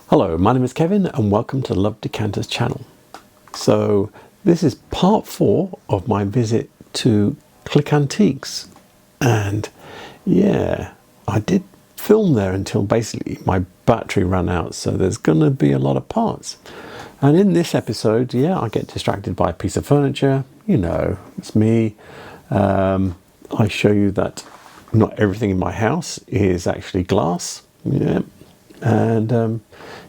Hello, my name is Kevin and welcome to Love Decanters channel. So this is part 4 of my visit to Click Antiques, and yeah, I did film there until basically my battery ran out, so there's gonna be a lot of parts. And in this episode, yeah, I get distracted by a piece of furniture, you know, it's me. I show you that not everything in my house is actually glass, yeah, and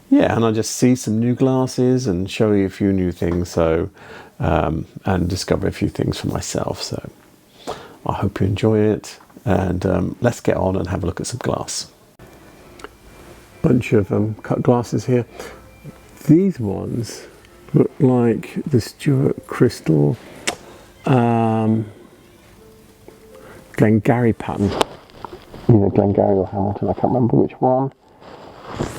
yeah, and I just see some new glasses and show you a few new things, so and discover a few things for myself. So I hope you enjoy it, and let's get on and have a look at some glass. Bunch of cut glasses here. These ones look like the Stuart Crystal Glengarry pattern. Either Glengarry or Hamilton, I can't remember which one.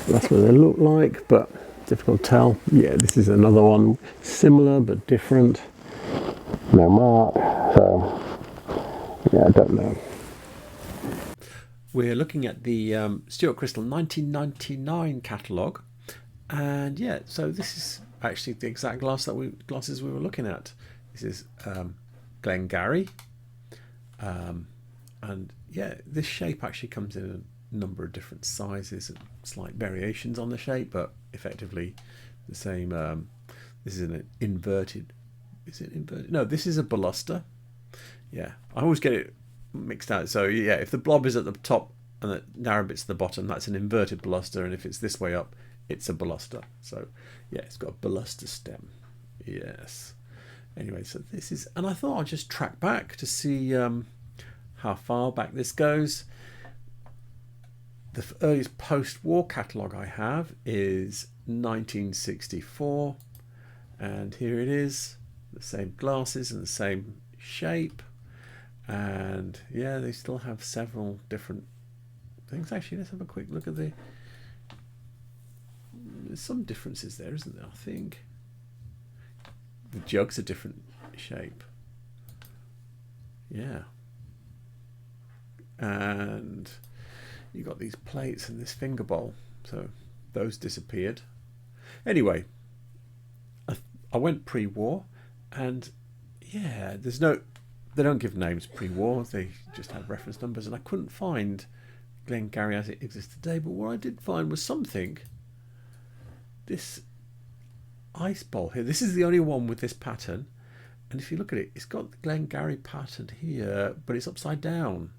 That's what they look like, but difficult to tell. Yeah, this is another one, similar but different. No mark, so yeah, I don't know. We're looking at the Stuart Crystal 1999 catalogue, and yeah, so this is actually the exact glasses we were looking at. This is Glengarry, and yeah, this shape actually comes in a number of different sizes and slight variations on the shape, but effectively the same. This is an inverted. Is it inverted? No, this is a baluster. Yeah, I always get it mixed out. So yeah, if the blob is at the top and the narrow bit's at the bottom, that's an inverted baluster, and if it's this way up, it's a baluster. So yeah, it's got a baluster stem. Yes. Anyway, so this is, and I thought I'd just track back to see how far back this goes. The earliest post-war catalogue I have is 1964, and here it is, the same glasses and the same shape, and yeah, they still have several different things. Actually, let's have a quick look at there's some differences there, isn't there? I think the jug's a different shape, yeah, and you got these plates and this finger bowl, so those disappeared. Anyway, I went pre-war, and yeah, they don't give names pre-war, they just have reference numbers, and I couldn't find Glengarry as it exists today, but what I did find was something. This ice bowl here, this is the only one with this pattern, and if you look at it, it's got the Glengarry pattern here, but it's upside down.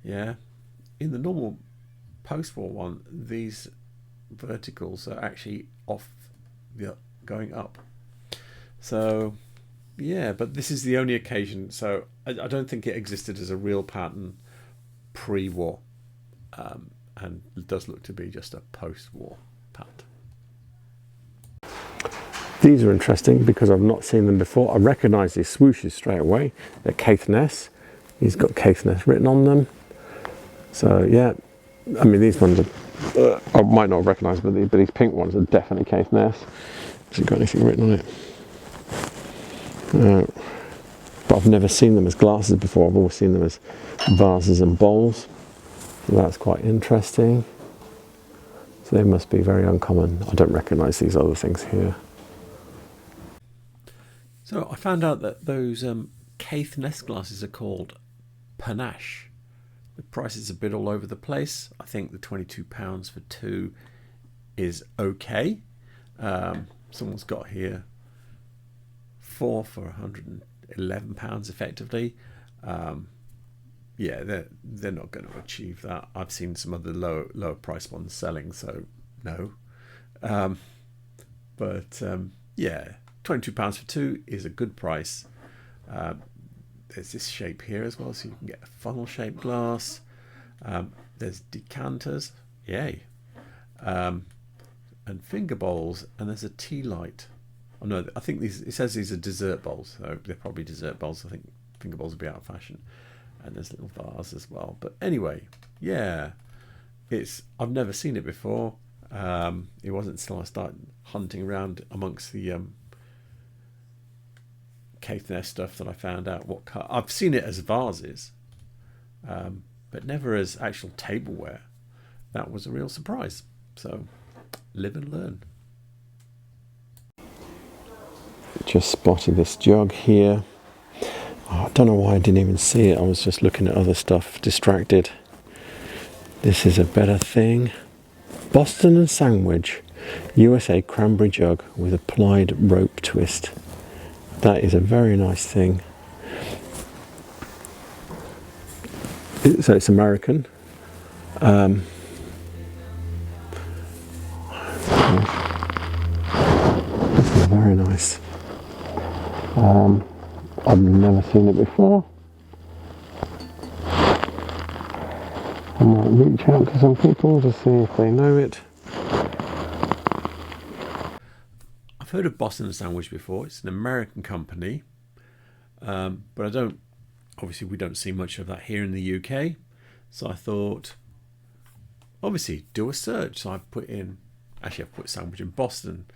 Yeah, in the normal post-war one, these verticals are actually going up. So yeah, but this is the only occasion, so I don't think it existed as a real pattern pre-war, and it does look to be just a post-war pattern. These are interesting because I've not seen them before. I recognise these swooshes straight away. They're Caithness. He's got Caithness written on them. So yeah, I mean, these ones are, I might not recognise, but these pink ones are definitely Caithness. Has it got anything written on it? But I've never seen them as glasses before. I've always seen them as vases and bowls. So that's quite interesting. So they must be very uncommon. I don't recognise these other things here. So I found out that those Caithness glasses are called panache. The price is a bit all over the place. I think the £22 for 2 is okay. Someone's got here 4 for £111 effectively. Yeah, they're not going to achieve that. I've seen some other lower price ones selling, so no. But yeah, £22 for 2 is a good price. There's this shape here as well, so you can get a funnel shaped glass. There's decanters, yay, and finger bowls, and there's a tea light. Oh no, I think it says these are dessert bowls, so they're probably dessert bowls. I think finger bowls will be out of fashion. And there's little vase as well. But anyway, yeah, I've never seen it before. It wasn't until I started hunting around amongst the Caithness stuff that I found out what cut. I've seen it as vases, but never as actual tableware. That was a real surprise. So live and learn. Just spotted this jug here. Oh, I don't know why I didn't even see it. I was just looking at other stuff, distracted. This is a better thing. Boston and Sandwich USA cranberry jug with applied rope twist. That is a very nice thing. So it's American. This is very nice. I've never seen it before. I might reach out to some people to see if they know it. I've heard of Boston and Sandwich before. It's an American company, but obviously we don't see much of that here in the UK. So I thought, obviously, do a search. So I've put sandwich in Boston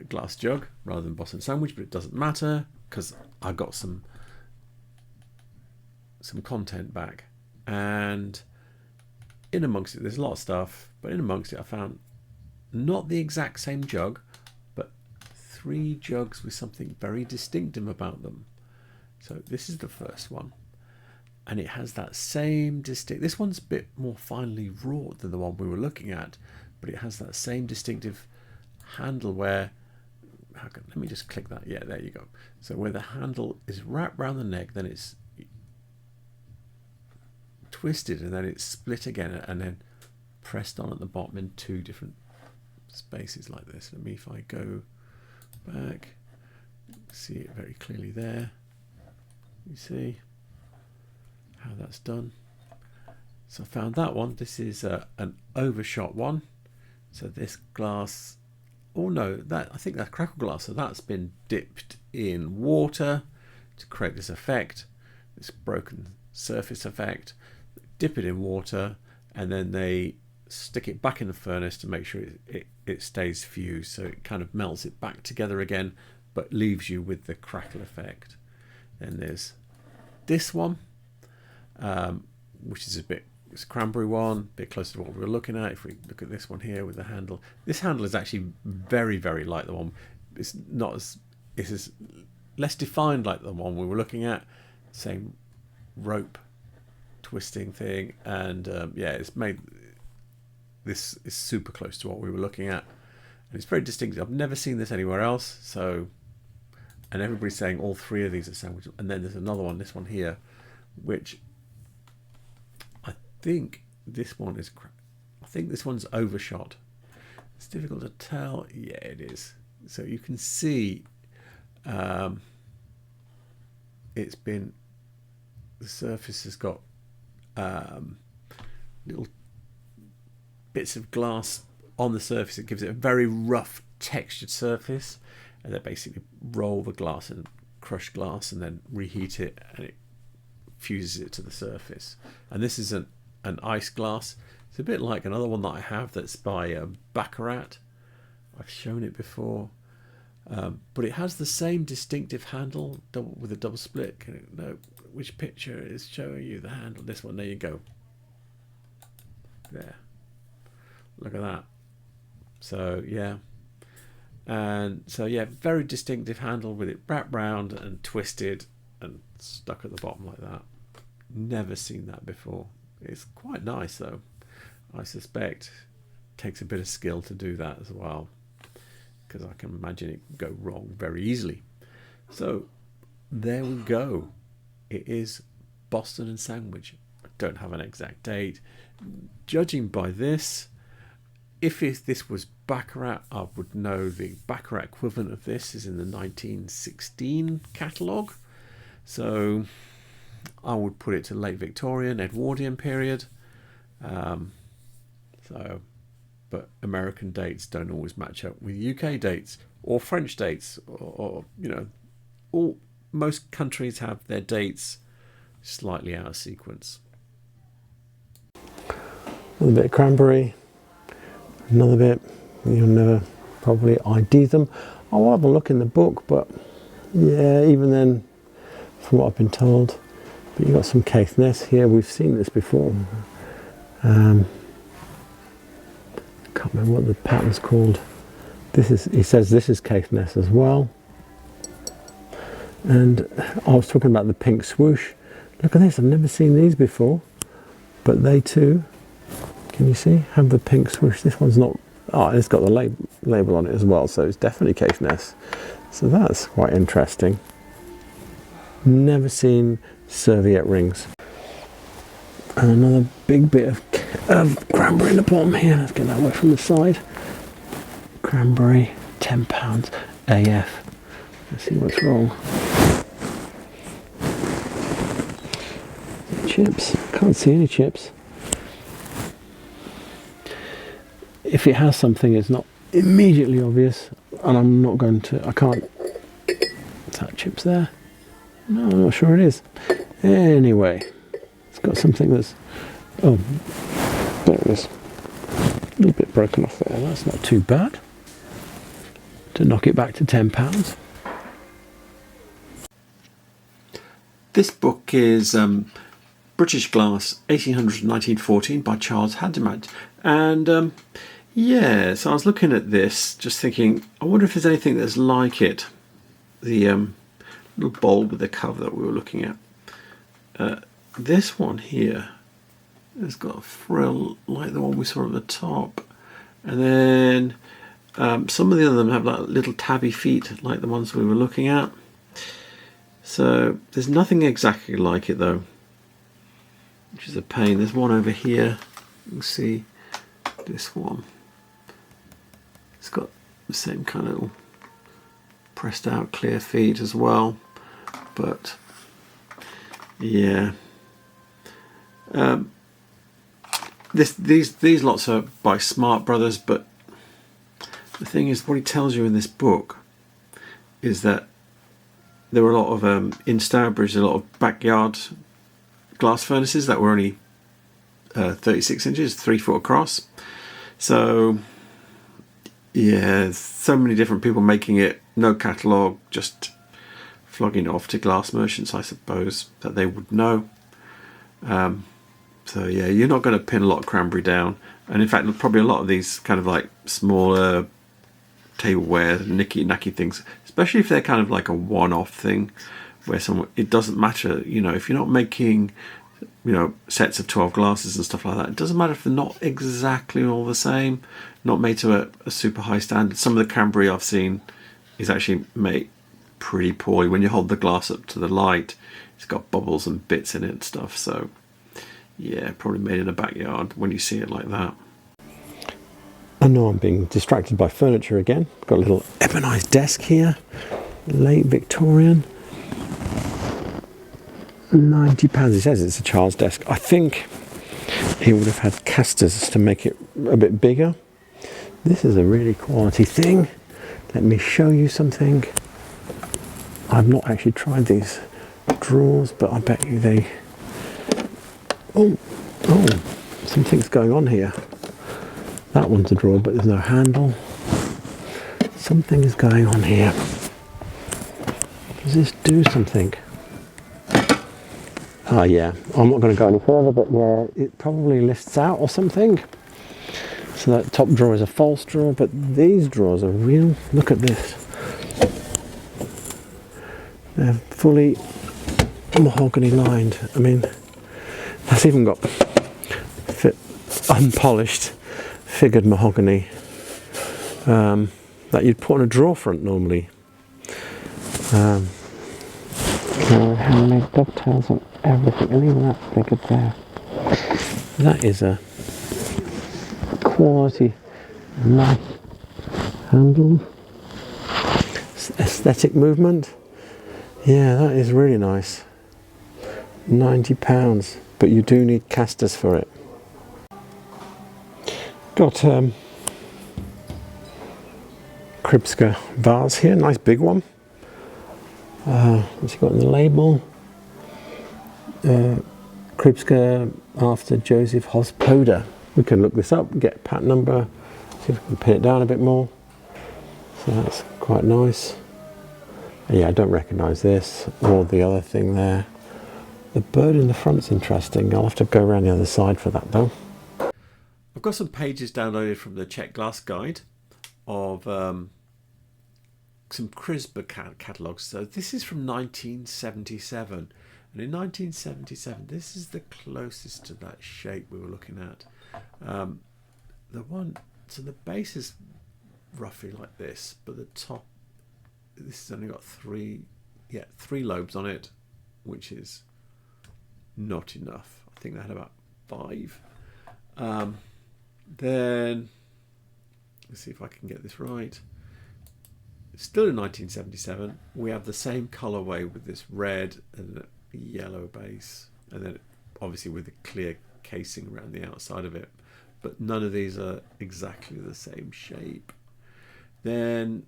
glass jug rather than Boston Sandwich, but it doesn't matter because I got some content back. And in amongst it, there's a lot of stuff, but in amongst it I found not the exact same jug, but 3 jugs with something very distinctive about them. So this is the first one, and it has that same this one's a bit more finely wrought than the one we were looking at, but it has that same distinctive handle where, let me just click that, yeah, there you go. So where the handle is wrapped around the neck, then it's twisted, and then it's split again, and then pressed on at the bottom in 2 different spaces like this. If I go back, see it very clearly there. You see how that's done. So I found that one. This is an overshot one. So this glass, oh no, I think that's crackle glass. So that's been dipped in water to create this effect, this broken surface effect. Dip it in water, and then they stick it back in the furnace to make sure it stays fused. So it kind of melts it back together again, but leaves you with the crackle effect. Then there's this one, which is it's a cranberry one, a bit closer to what we were looking at. If we look at this one here with the handle, this handle is actually very, very like the one. It's less defined like the one we were looking at. Same rope twisting thing, and this is super close to what we were looking at, and it's very distinctive. I've never seen this anywhere else. So, and everybody's saying all 3 of these are sandwiches. And then there's another one, this one here, which I think this one's overshot. It's difficult to tell. Yeah, it is. So you can see the surface has got little bits of glass on the surface. It gives it a very rough textured surface, and they basically roll the glass and crush glass and then reheat it, and it fuses it to the surface. And this is an ice glass. It's a bit like another one that I have that's by Baccarat. I've shown it before, but it has the same distinctive handle with a double split. No, which picture is showing you the handle? This one. There you go. There. Look at that. So yeah, and so yeah, very distinctive handle with it wrapped round and twisted and stuck at the bottom like that. Never seen that before. It's quite nice though. I suspect it takes a bit of skill to do that as well, because I can imagine it can go wrong very easily. So there we go. It is Boston and Sandwich. I don't have an exact date. Judging by this, if this was Baccarat, I would know the Baccarat equivalent of this is in the 1916 catalogue. So I would put it to late Victorian, Edwardian period. But American dates don't always match up with UK dates or French dates, or most countries have their dates slightly out of sequence. A little bit of cranberry, another bit. You'll never probably ID them. I'll have a look in the book, but yeah, even then, from what I've been told. But you've got some Caithness here. We've seen this before. Can't remember what the pattern's called. This is, he says this is Caithness as well. And I was talking about the pink swoosh. Look at this, I've never seen these before. But they too, can you see, have the pink swoosh. This one's not, oh, it's got the label on it as well, so it's definitely Caithness. So that's quite interesting. Never seen serviette rings. And another big bit of cranberry in the bottom here. Let's get that away from the side. Cranberry, £10 AF. Let's see what's wrong. Chips, can't see any chips. If it has something, it's not immediately obvious, and I'm not going to, I can't. Is that chips there? No, I'm not sure it is. Anyway, it's got something that's, oh, there it is. A little bit broken off there, that's not too bad. To knock it back to £10. This book is British Glass, 1800 to 1914 by Charles Hajdemach. And yeah, so I was looking at this, just thinking, I wonder if there's anything that's like it. The little bulb with the cover that we were looking at. This one here has got a frill like the one we saw at the top. And then some of the other them have like little tabby feet like the ones we were looking at. So there's nothing exactly like it though, which is a pain. There's one over here. You can see this one. It's got the same kind of pressed out clear feet as well. But yeah, these lots are by Smart Brothers. But the thing is, what he tells you in this book is that there were a lot of in Stourbridge, a lot of backyard glass furnaces that were only 36 inches, 3 foot across. So yeah, so many different people making it, no catalogue, just flogging it off to glass merchants, I suppose, that they would know. So yeah, you're not going to pin a lot of cranberry down. And in fact, probably a lot of these kind of like smaller tableware, nicky-nacky things, especially if they're kind of like a one-off thing, where someone, it doesn't matter, you know, if you're not making, you know, sets of 12 glasses and stuff like that, it doesn't matter if they're not exactly all the same, not made to a super high standard. Some of the cranberry I've seen is actually made pretty poorly. When you hold the glass up to the light, it's got bubbles and bits in it and stuff. So yeah, probably made in a backyard when you see it like that. I know I'm being distracted by furniture again. Got a little ebonized desk here, late Victorian. £90. He says it's a Charles desk. I think he would have had casters to make it a bit bigger. This is a really quality thing. Let me show you something. I've not actually tried these drawers, but I bet you they... Oh, something's going on here. That one's a drawer, but there's no handle. Something is going on here. Does this do something? Ah, yeah. I'm not going to go any further, but yeah, it probably lifts out or something. So that top drawer is a false drawer, but these drawers are real. Look at this. They're fully mahogany lined. I mean, that's even got unpolished figured mahogany that you'd put on a drawer front normally. Handmade dovetails on everything, and even that figured there. That is a quality, nice handle, aesthetic movement. Yeah, that is really nice. £90, but you do need casters for it. Got Kripska vase here, nice big one. What's he got in the label? Kripska after Joseph Hospoda. We can look this up, get patent number, see if we can pin it down a bit more. So that's quite nice. Yeah, I don't recognise this or the other thing there. The bird in the front's interesting. I'll have to go around the other side for that though. I've got some pages downloaded from the Czech Glass Guide of some CRISPR catalogues. So this is from 1977. And in 1977, this is the closest to that shape we were looking at. So the base is roughly like this, but the top, this has only got three lobes on it, which is not enough. I think they had about 5. Then let's see if I can get this right. Still in 1977, we have the same colorway with this red and a yellow base, and then obviously with a clear casing around the outside of it. But none of these are exactly the same shape. Then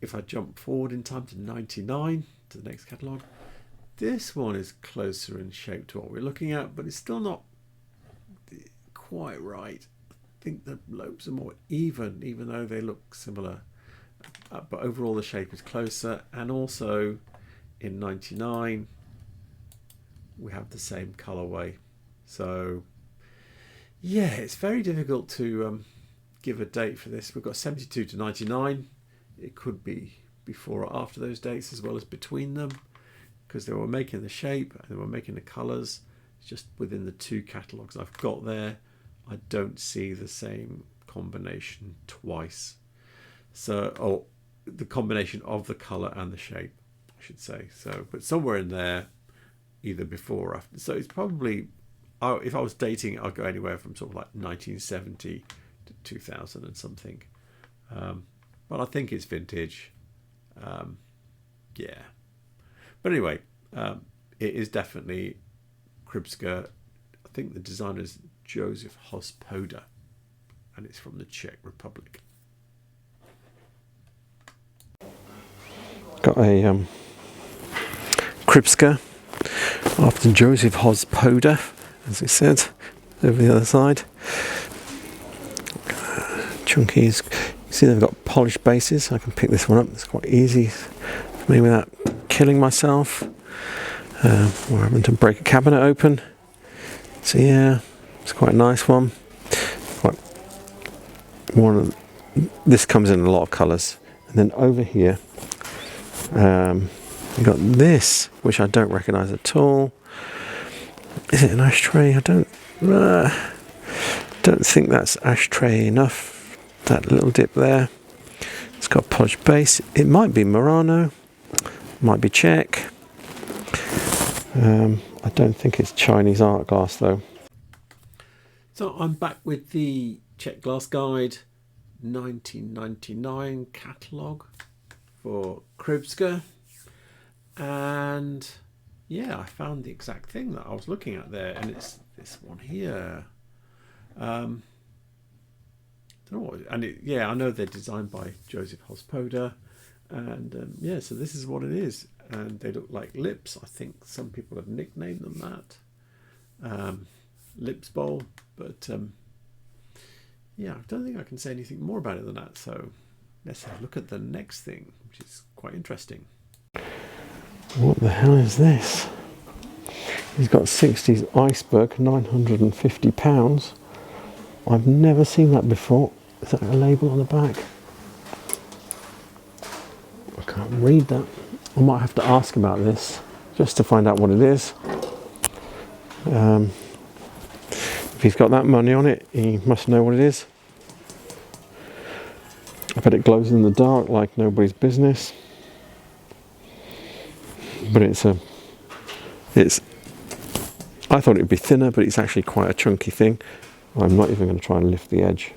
if I jump forward in time to 99, to the next catalogue, this one is closer in shape to what we're looking at, but it's still not quite right. I think the lobes are more even though they look similar. But overall the shape is closer, and also in 99 we have the same colorway. So yeah, it's very difficult to give a date for this. We've got 72 to 99. It could be before or after those dates, as well as between them, because they were making the shape and they were making the colors. It's just within the 2 catalogues I've got there, I don't see the same combination twice. So, the combination of the color and the shape, I should say. So, but somewhere in there, either before or after. So it's probably, if I was dating, I'd go anywhere from sort of like 1970 to 2000 and something. But I think it's vintage. Yeah. But anyway, it is definitely Krybska. I think the designer is Josef Hospoda, and it's from the Czech Republic. Got a Krybska after Josef Hospoda, as it said, over the other side. Chunkies. You see they've got polished bases. I can pick this one up. It's quite easy for me without killing myself. Or having to break a cabinet open. So yeah, it's quite a nice one. This comes in a lot of colours. And then over here, you've got this, which I don't recognise at all. Is it an ashtray? I don't think that's ashtray enough. That little dip there. It's got a polished base. It might be Murano, might be Czech. I don't think it's Chinese art glass though. So I'm back with the Czech Glass Guide 1999 catalogue for Krybska, and yeah, I found the exact thing that I was looking at there, and it's this one here. Don't know what, and I know they're designed by Josef Hospoda, and yeah, so this is what it is, and they look like lips. I think some people have nicknamed them that, lips bowl, but yeah, I don't think I can say anything more about it than that. So let's have a look at the next thing, which is quite interesting. What the hell is this? He's got 60s iceberg, £950. I've never seen that before. Is that a label on the back? I can't read that. I might have to ask about this just to find out what it is. If he's got that money on it, he must know what it is. I bet it glows in the dark like nobody's business. But I thought it'd be thinner, but it's actually quite a chunky thing. I'm not even going to try and lift the edge.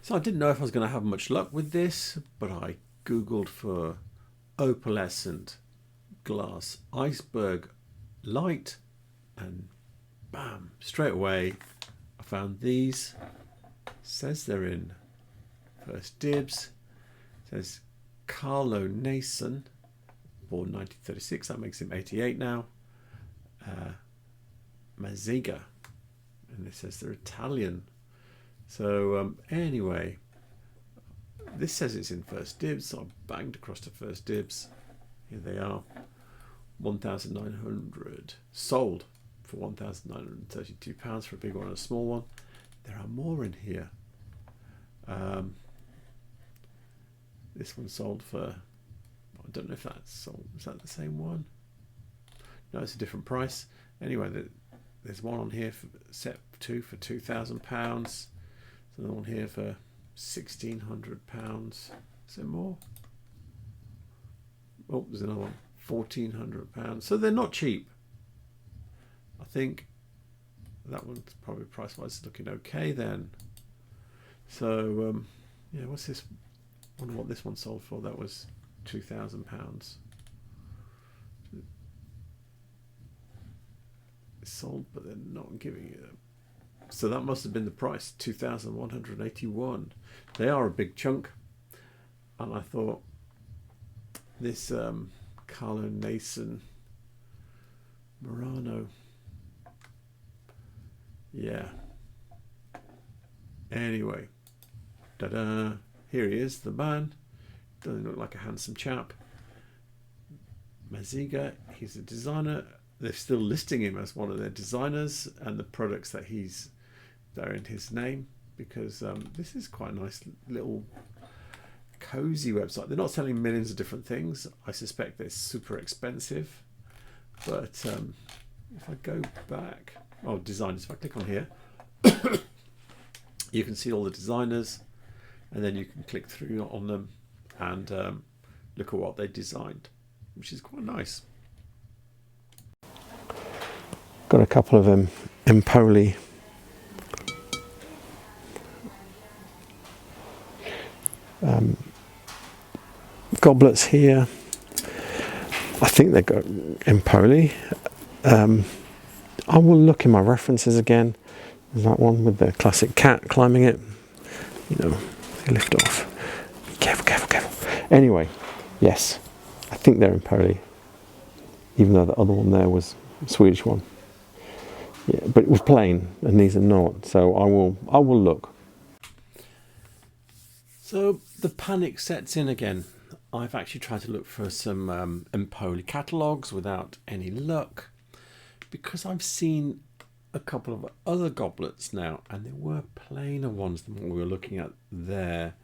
So I didn't know if I was going to have much luck with this, but I googled for opalescent glass iceberg light, and bam, straight away I found these. Says they're in First Dibs. Says Carlo Nason, born 1936. That makes him 88 now. Maziga, and it says they're Italian. So anyway, this says it's in first dibs, so I banged across to first dibs. Here they are, 1,900 sold for £1,932 for a big one and a small one. There are more in here. This one sold for, I don't know if that's sold. Is that the same one? No, it's a different price. Anyway, there's one on here for set 2 for £2,000. There's another one here for £1,600. Is there more? Oh, there's another one, £1,400. So they're not cheap. I think that one's probably price-wise looking okay then. So yeah, what's this? I wonder what this one sold for. That was £2,000. It's sold, but they're not giving it. So that must have been the price, 2,181. They are a big chunk, and I thought this Carlo Nason Murano, yeah. Anyway, ta-da! Here he is, the man. Doesn't look like a handsome chap. Maziga, he's a designer. They're still listing him as one of their designers, and the products that they're in his name, because this is quite a nice little cozy website. They're not selling millions of different things. I suspect they're super expensive, but if I go back, designers, if I click on here, you can see all the designers, and then you can click through on them and look at what they designed, which is quite nice. Got a couple of Empoli goblets here. I think they've got Empoli. I will look in my references again. There's that one with the classic cat climbing it. You know, they lift off. Careful, careful, careful. Anyway, yes, I think they're Empoli, even though the other one there was a Swedish one. Yeah, but it was plain, and these are not. So I will look. So the panic sets in again. I've actually tried to look for some Empoli catalogues without any luck, because I've seen a couple of other goblets now, and there were plainer ones than what we were looking at there.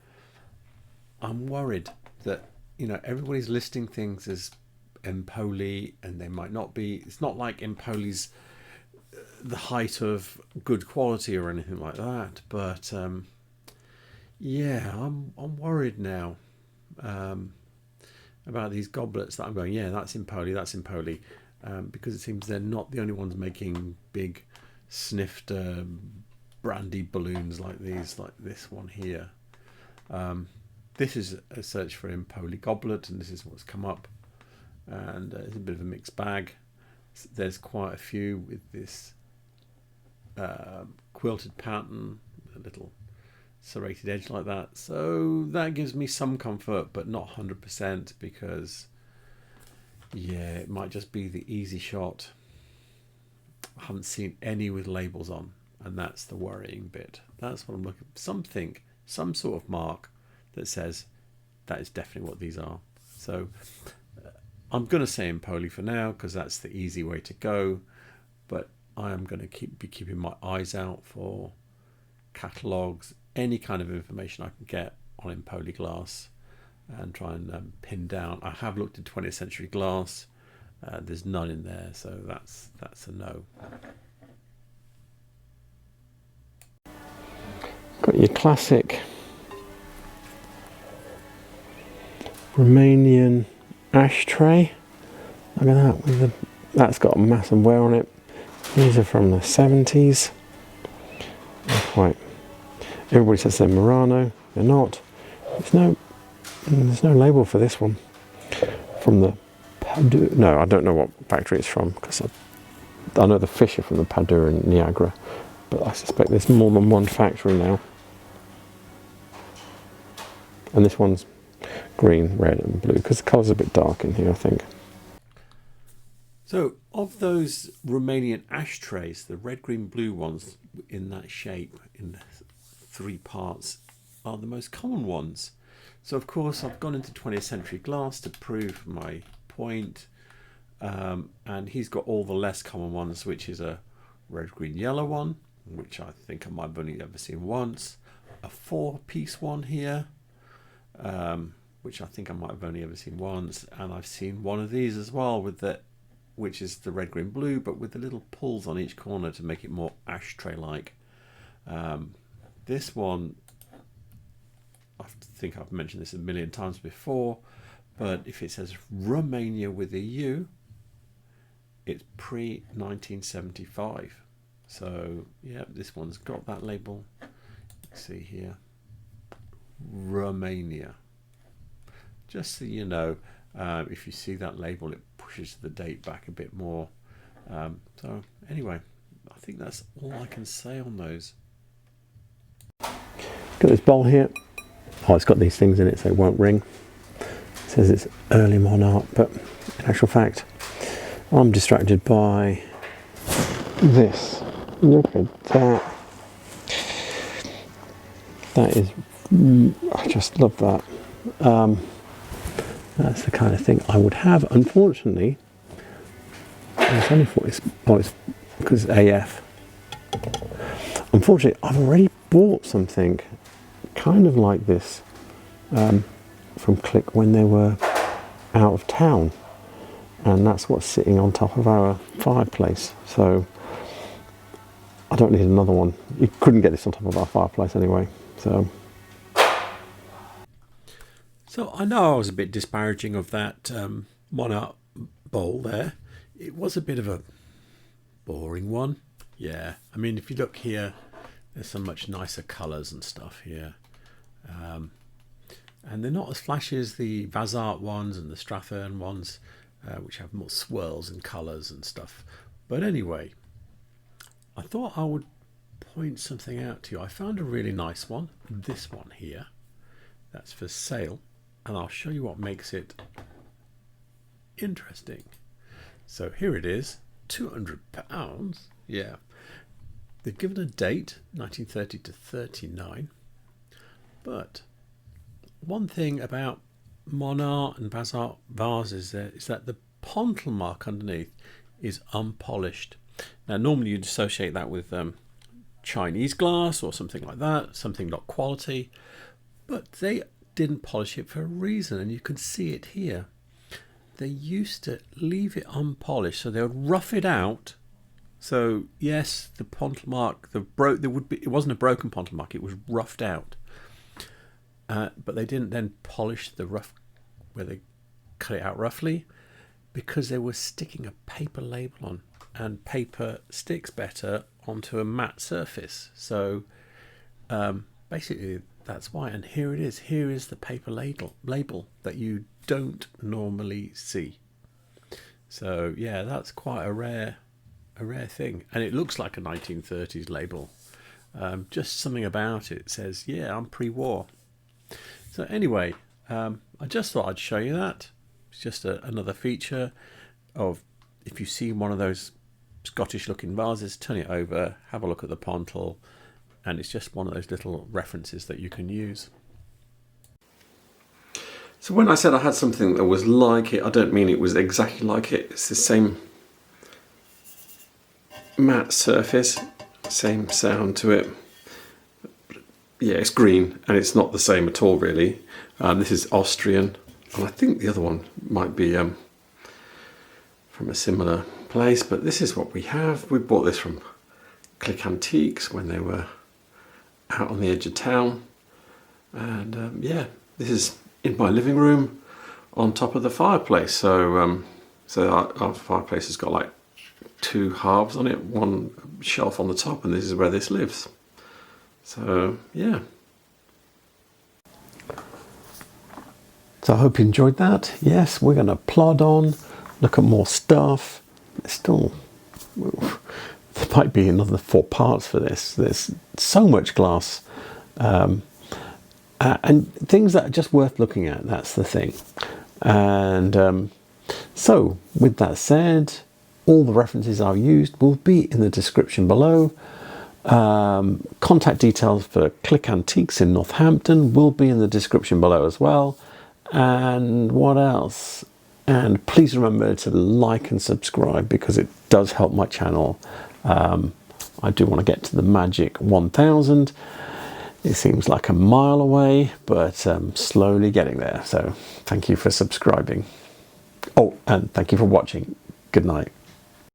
I'm worried that, you know, everybody's listing things as Empoli, and they might not be. It's not like Empoli's the height of good quality or anything like that, but yeah, I'm worried now about these goblets that I'm going, yeah, that's Empoli, because it seems they're not the only ones making big sniffed brandy balloons like these, like this one here. This is a search for Empoli goblet, and this is what's come up, and it's a bit of a mixed bag. There's quite a few with this quilted pattern, a little serrated edge like that, so that gives me some comfort, but not 100%, because yeah, it might just be the easy shot. I haven't seen any with labels on, and that's the worrying bit. That's what I'm looking for. Something, some sort of mark that says that is definitely what these are. So I'm going to say Empoli for now, because that's the easy way to go, but I am going to be keeping my eyes out for catalogues, any kind of information I can get on Empoli glass, and try and pin down. I have looked at 20th century glass. There's none in there, so that's a no. Got your classic Romanian ashtray. Look at that. That's got a massive wear on it. These are from the 70s. Quite. Everybody says they're Murano. They're not. There's no label for this one. From the Padua. No, I don't know what factory it's from, because I know the fish are from the Padua in Niagara, but I suspect there's more than one factory now. And this one's green, red and blue, because the colour's a bit dark in here, I think. So of those Romanian ashtrays, the red, green, blue ones in that shape, in 3 parts, are the most common ones. So of course I've gone into 20th century glass to prove my point, and he's got all the less common ones, which is a red, green, yellow one, which I think I might have only ever seen once, a 4-piece one here, which I think I might have only ever seen once, and I've seen one of these as well, with the, which is the red, green, blue, but with the little pulls on each corner to make it more ashtray-like. This one, I think I've mentioned this a million times before, but if it says Romania with a U, it's pre-1975. So yeah, this one's got that label. See here, Romania. Just so you know, if you see that label, it pushes the date back a bit more. So anyway, I think that's all I can say on those. Got this bowl here. Oh, it's got these things in it so it won't ring. It says it's early Monarch, but in actual fact, I'm distracted by this. Look at that. That is, I just love that. That's the kind of thing I would have. Unfortunately, it's only for it's because it's AF. Unfortunately, I've already bought something kind of like this from Click when they were out of town, and that's what's sitting on top of our fireplace. So I don't need another one. You couldn't get this on top of our fireplace anyway. So I know I was a bit disparaging of that Monarch bowl there. It was a bit of a boring one. Yeah, I mean, if you look here, there's some much nicer colours and stuff here. And they're not as flashy as the Vazart ones and the Strathern ones, which have more swirls and colours and stuff. But anyway, I thought I would point something out to you. I found a really nice one, this one here, that's for sale, and I'll show you what makes it interesting. So here it is, £200. Yeah, they've given a date, 1930 to 39. But one thing about Monarch and Vazart vases is that the pontle mark underneath is unpolished. Now normally you'd associate that with Chinese glass or something like that, something not quality, but they didn't polish it for a reason, and you can see it here. They used to leave it unpolished, so they would rough it out. So yes, the pontle mark, it wasn't a broken pontle mark, it was roughed out. But they didn't then polish the rough where they cut it out roughly, because they were sticking a paper label on, and paper sticks better onto a matte surface. So basically that's why. And here it is. Here is the paper label that you don't normally see. So yeah, that's quite a rare thing, and it looks like a 1930s label. Just something about it says, yeah, I'm pre-war. So anyway, I just thought I'd show you that. It's just another feature of, if you see one of those Scottish looking vases, turn it over, have a look at the pontle, and it's just one of those little references that you can use. So when I said I had something that was like it, I don't mean it was exactly like it. It's the same matte surface, same sound to it. Yeah, it's green, and it's not the same at all, really. This is Austrian, and I think the other one might be from a similar place, but this is what we have. We bought this from Click Antiques when they were out on the edge of town, and yeah, this is in my living room on top of the fireplace. So our fireplace has got like 2 halves on it, one shelf on the top, and this is where this lives. So yeah. So I hope you enjoyed that. Yes, we're going to plod on, look at more stuff. There's still, there might be another 4 parts for this. There's so much glass, and things that are just worth looking at. That's the thing. And so with that said, all the references I've used will be in the description below. Contact details for Click Antiques in Northampton will be in the description below as well. And what else? And please remember to like and subscribe, because it does help my channel. I do want to get to the magic 1000. It seems like a mile away, but slowly getting there. So thank you for subscribing. Oh, and thank you for watching. Good night.